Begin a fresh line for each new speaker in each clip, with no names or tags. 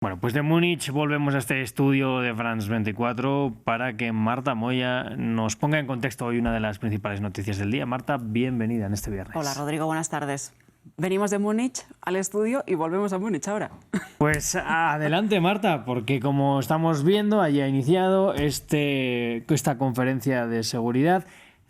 Bueno, pues de Múnich volvemos a este estudio de France 24 para que Marta Moya nos ponga en contexto hoy una de las principales noticias del día. Marta, bienvenida en este viernes.
Hola Rodrigo, buenas tardes. Venimos de Múnich al estudio y volvemos a Múnich ahora.
Pues adelante Marta, porque como estamos viendo, allí ha iniciado esta conferencia de seguridad.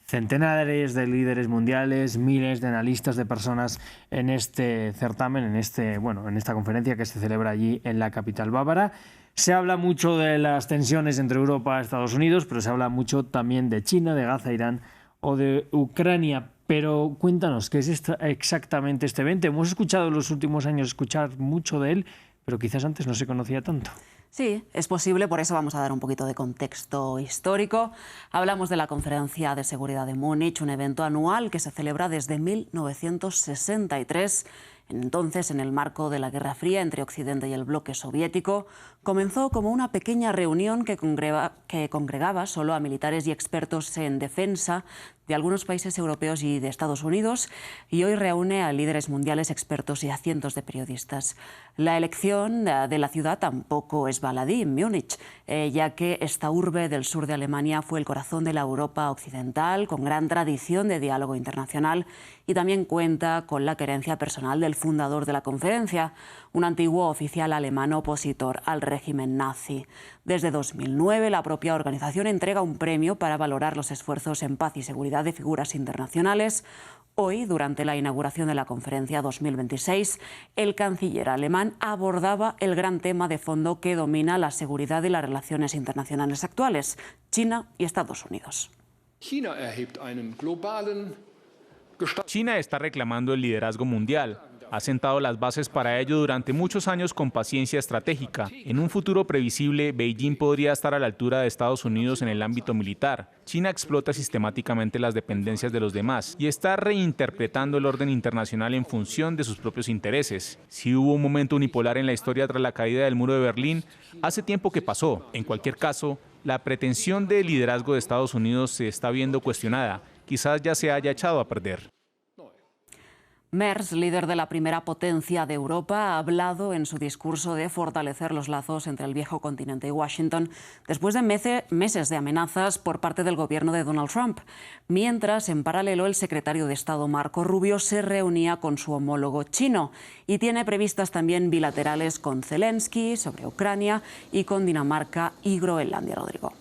Centenares de líderes mundiales, miles de analistas, de personas en este certamen, en esta conferencia que se celebra allí en la capital bávara. Se habla mucho de las tensiones entre Europa y Estados Unidos, pero se habla mucho también de China, de Gaza, Irán o de Ucrania. Pero cuéntanos, ¿qué es exactamente este evento? Hemos escuchado en los últimos años escuchar mucho de él, pero quizás antes no se conocía tanto.
Sí, es posible, por eso vamos a dar un poquito de contexto histórico. Hablamos de la Conferencia de Seguridad de Múnich, un evento anual que se celebra desde 1963. Entonces, en el marco de la Guerra Fría entre Occidente y el bloque soviético, comenzó como una pequeña reunión que congregaba solo a militares y expertos en defensa de algunos países europeos y de Estados Unidos, y hoy reúne a líderes mundiales, expertos y a cientos de periodistas. La elección de la ciudad tampoco es baladí, Múnich, ya que esta urbe del sur de Alemania fue el corazón de la Europa occidental, con gran tradición de diálogo internacional, y también cuenta con la querencia personal del fundador de la conferencia, un antiguo oficial alemán opositor al régimen nazi. Desde 2009, la propia organización entrega un premio para valorar los esfuerzos en paz y seguridad de figuras internacionales. Hoy, durante la inauguración de la conferencia 2026, el canciller alemán abordaba el gran tema de fondo que domina la seguridad y las relaciones internacionales actuales: China y Estados Unidos.
China está reclamando el liderazgo mundial. Ha sentado las bases para ello durante muchos años con paciencia estratégica. En un futuro previsible, Beijing podría estar a la altura de Estados Unidos en el ámbito militar. China explota sistemáticamente las dependencias de los demás y está reinterpretando el orden internacional en función de sus propios intereses. Si hubo un momento unipolar en la historia tras la caída del muro de Berlín, hace tiempo que pasó. En cualquier caso, la pretensión de liderazgo de Estados Unidos se está viendo cuestionada. Quizás ya se haya echado a perder.
Merz, líder de la primera potencia de Europa, ha hablado en su discurso de fortalecer los lazos entre el viejo continente y Washington después de meses de amenazas por parte del gobierno de Donald Trump. Mientras, en paralelo, el secretario de Estado Marco Rubio se reunía con su homólogo chino y tiene previstas también bilaterales con Zelensky sobre Ucrania y con Dinamarca y Groenlandia, Rodrigo.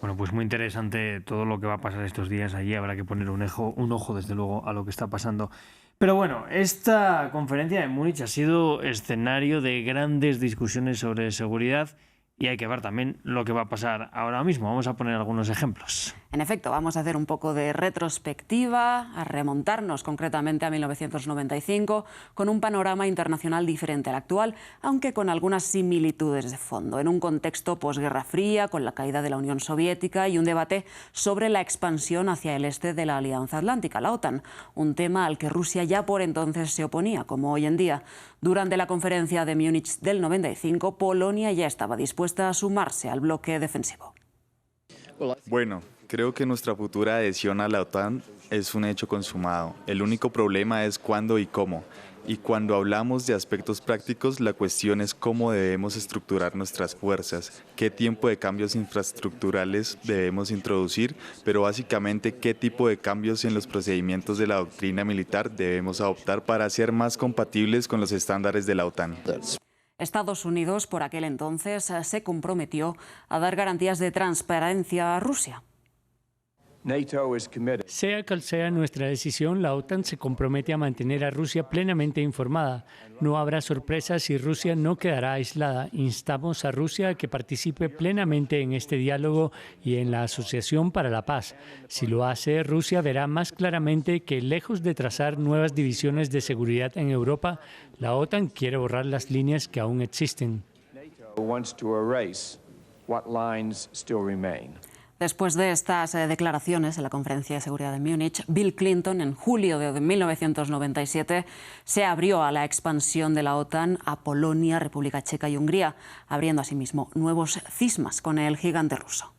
Bueno, pues muy interesante todo lo que va a pasar estos días allí. Habrá que poner un ojo, desde luego, a lo que está pasando. Pero bueno, esta conferencia de Múnich ha sido escenario de grandes discusiones sobre seguridad y hay que ver también lo que va a pasar ahora mismo. Vamos a poner algunos ejemplos.
En efecto, vamos a hacer un poco de retrospectiva, a remontarnos concretamente a 1995, con un panorama internacional diferente al actual, aunque con algunas similitudes de fondo, en un contexto posguerra fría, con la caída de la Unión Soviética y un debate sobre la expansión hacia el este de la Alianza Atlántica, la OTAN, un tema al que Rusia ya por entonces se oponía, como hoy en día. Durante la conferencia de Múnich del 95, Polonia ya estaba dispuesta a sumarse al bloque defensivo.
Bueno, creo que nuestra futura adhesión a la OTAN es un hecho consumado. El único problema es cuándo y cómo. Y cuando hablamos de aspectos prácticos, la cuestión es cómo debemos estructurar nuestras fuerzas, qué tiempo de cambios infraestructurales debemos introducir, pero básicamente qué tipo de cambios en los procedimientos de la doctrina militar debemos adoptar para ser más compatibles con los estándares de la OTAN.
Estados Unidos, por aquel entonces, se comprometió a dar garantías de transparencia a Rusia.
Sea cual sea nuestra decisión, la OTAN se compromete a mantener a Rusia plenamente informada. No habrá sorpresas y Rusia no quedará aislada. Instamos a Rusia a que participe plenamente en este diálogo y en la Asociación para la Paz. Si lo hace, Rusia verá más claramente que, lejos de trazar nuevas divisiones de seguridad en Europa, la OTAN quiere borrar las líneas que aún existen.
Después de estas declaraciones en la Conferencia de Seguridad de Múnich, Bill Clinton, en julio de 1997, se abrió a la expansión de la OTAN a Polonia, República Checa y Hungría, abriendo asimismo nuevos cismas con el gigante ruso.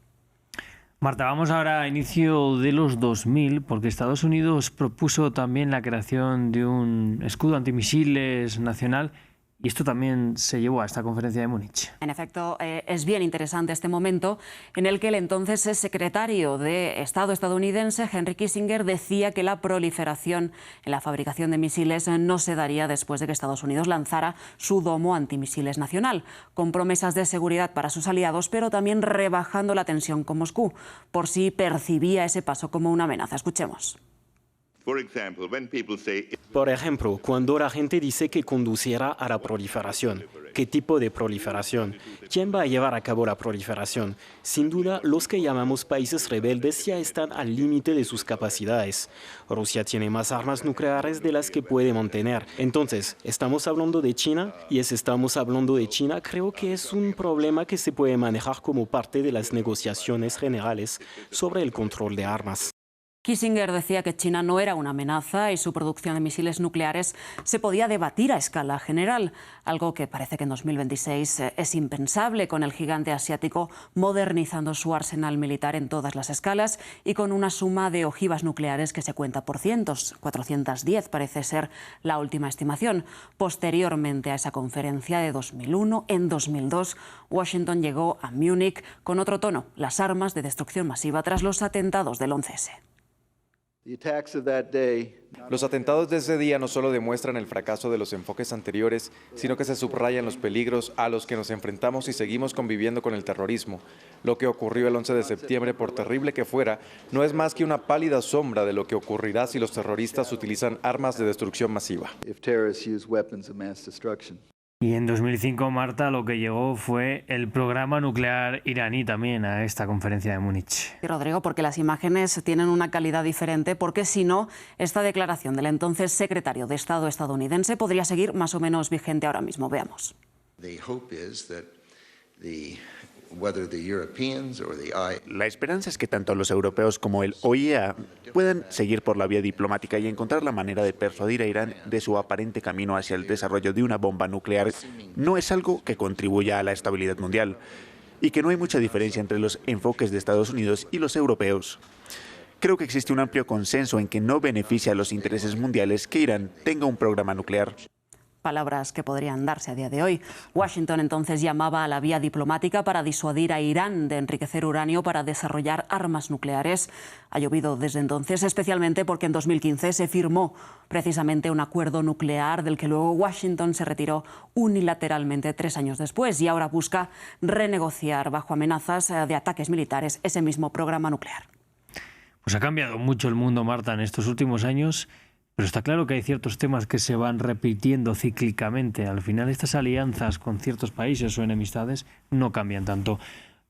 Marta, vamos ahora a inicio de los 2000, porque Estados Unidos propuso también la creación de un escudo antimisiles nacional Y esto también se llevó a esta conferencia de Múnich.
En efecto, es bien interesante este momento en el que el entonces secretario de Estado estadounidense, Henry Kissinger, decía que la proliferación en la fabricación de misiles no se daría después de que Estados Unidos lanzara su domo antimisiles nacional, con promesas de seguridad para sus aliados, pero también rebajando la tensión con Moscú, por si percibía ese paso como una amenaza. Escuchemos.
Por ejemplo, cuando la gente dice que conducirá a la proliferación, ¿qué tipo de proliferación? ¿Quién va a llevar a cabo la proliferación? Sin duda, los que llamamos países rebeldes ya están al límite de sus capacidades. Rusia tiene más armas nucleares de las que puede mantener. Entonces, ¿estamos hablando de China? Y si estamos hablando de China, creo que es un problema que se puede manejar como parte de las negociaciones generales sobre el control de armas.
Kissinger decía que China no era una amenaza y su producción de misiles nucleares se podía debatir a escala general, algo que parece que en 2026 es impensable, con el gigante asiático modernizando su arsenal militar en todas las escalas y con una suma de ojivas nucleares que se cuenta por cientos, 410 parece ser la última estimación. Posteriormente a esa conferencia de 2001, en 2002, Washington llegó a Múnich con otro tono, las armas de destrucción masiva tras los atentados del 11S.
Los atentados de ese día no solo demuestran el fracaso de los enfoques anteriores, sino que se subrayan los peligros a los que nos enfrentamos y seguimos conviviendo con el terrorismo. Lo que ocurrió el 11 de septiembre, por terrible que fuera, no es más que una pálida sombra de lo que ocurrirá si los terroristas utilizan armas de destrucción masiva.
Y en 2005, Marta, lo que llegó fue el programa nuclear iraní también a esta conferencia de Múnich.
Y Rodrigo, porque las imágenes tienen una calidad diferente, porque si no, esta declaración del entonces secretario de Estado estadounidense podría seguir más o menos vigente ahora mismo. Veamos.
La esperanza es que tanto los europeos como el OIEA puedan seguir por la vía diplomática y encontrar la manera de persuadir a Irán de su aparente camino hacia el desarrollo de una bomba nuclear. No es algo que contribuya a la estabilidad mundial y que no hay mucha diferencia entre los enfoques de Estados Unidos y los europeos. Creo que existe un amplio consenso en que no beneficia a los intereses mundiales que Irán tenga un programa nuclear.
Palabras que podrían darse a día de hoy. Washington entonces llamaba a la vía diplomática para disuadir a Irán de enriquecer uranio para desarrollar armas nucleares. Ha llovido desde entonces, especialmente porque en 2015 se firmó precisamente un acuerdo nuclear del que luego Washington se retiró unilateralmente 3 años después y ahora busca renegociar bajo amenazas de ataques militares ese mismo programa nuclear.
Pues ha cambiado mucho el mundo, Marta, en estos últimos años. Pero está claro que hay ciertos temas que se van repitiendo cíclicamente. Al final estas alianzas con ciertos países o enemistades no cambian tanto.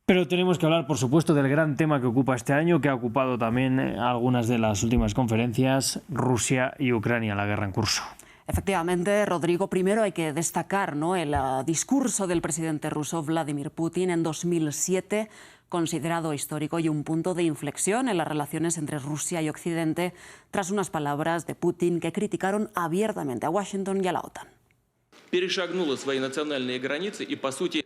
Pero tenemos que hablar, por supuesto, del gran tema que ocupa este año, que ha ocupado también algunas de las últimas conferencias, Rusia y Ucrania, la guerra en curso.
Efectivamente, Rodrigo, primero hay que destacar, ¿no?, el discurso del presidente ruso Vladimir Putin en 2007, considerado histórico y un punto de inflexión en las relaciones entre Rusia y Occidente, tras unas palabras de Putin que criticaron abiertamente a Washington y a la OTAN.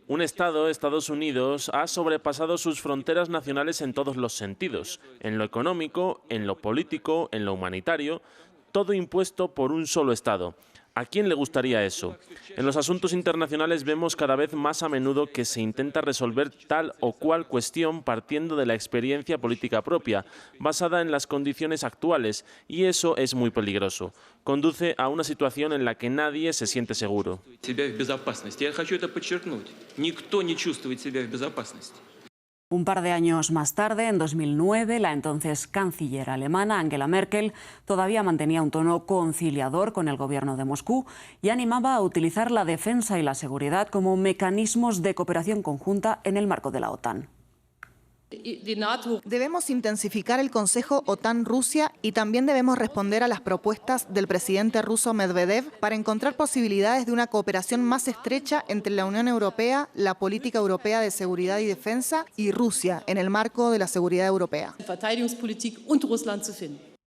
Un Estado, Estados Unidos, ha sobrepasado sus fronteras nacionales en todos los sentidos, en lo económico, en lo político, en lo humanitario, todo impuesto por un solo Estado. ¿A quién le gustaría eso? En los asuntos internacionales vemos cada vez más a menudo que se intenta resolver tal o cual cuestión partiendo de la experiencia política propia, basada en las condiciones actuales, y eso es muy peligroso. Conduce a una situación en la que nadie se siente seguro.
Un par de años más tarde, en 2009, la entonces canciller alemana Angela Merkel todavía mantenía un tono conciliador con el gobierno de Moscú y animaba a utilizar la defensa y la seguridad como mecanismos de cooperación conjunta en el marco de la OTAN.
Debemos intensificar el Consejo OTAN-Rusia y también debemos responder a las propuestas del presidente ruso Medvedev para encontrar posibilidades de una cooperación más estrecha entre la Unión Europea, la política europea de seguridad y defensa y Rusia en el marco de la seguridad europea.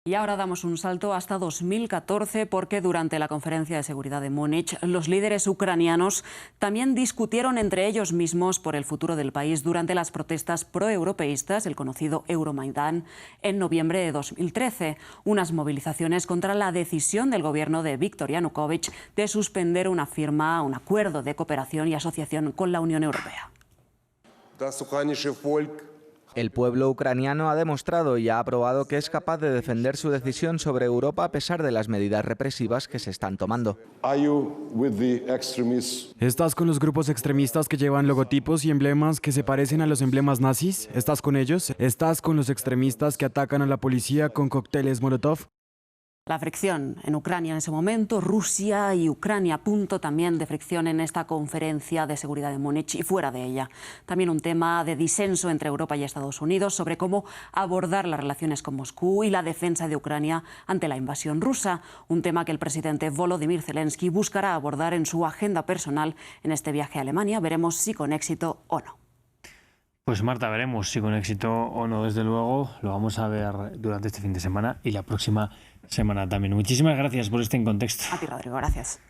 Y ahora damos un salto hasta 2014 porque durante la conferencia de seguridad de Múnich los líderes ucranianos también discutieron entre ellos mismos por el futuro del país durante las protestas proeuropeístas, el conocido Euromaidán, en noviembre de 2013. Unas movilizaciones contra la decisión del gobierno de Viktor Yanukovych de suspender un acuerdo de cooperación y asociación con la Unión Europea.
El pueblo ucraniano ha demostrado y ha aprobado que es capaz de defender su decisión sobre Europa a pesar de las medidas represivas que se están tomando.
¿Estás con los grupos extremistas que llevan logotipos y emblemas que se parecen a los emblemas nazis? ¿Estás con ellos? ¿Estás con los extremistas que atacan a la policía con cócteles Molotov?
La fricción en Ucrania en ese momento, Rusia y Ucrania, punto también de fricción en esta conferencia de seguridad de Múnich y fuera de ella. También un tema de disenso entre Europa y Estados Unidos sobre cómo abordar las relaciones con Moscú y la defensa de Ucrania ante la invasión rusa, un tema que el presidente Volodymyr Zelensky buscará abordar en su agenda personal en este viaje a Alemania. Veremos si con éxito o no.
Pues Marta, veremos si con éxito o no, desde luego. Lo vamos a ver durante este fin de semana y la próxima semana también. Muchísimas gracias por este En Contexto.
A ti, Rodrigo, gracias.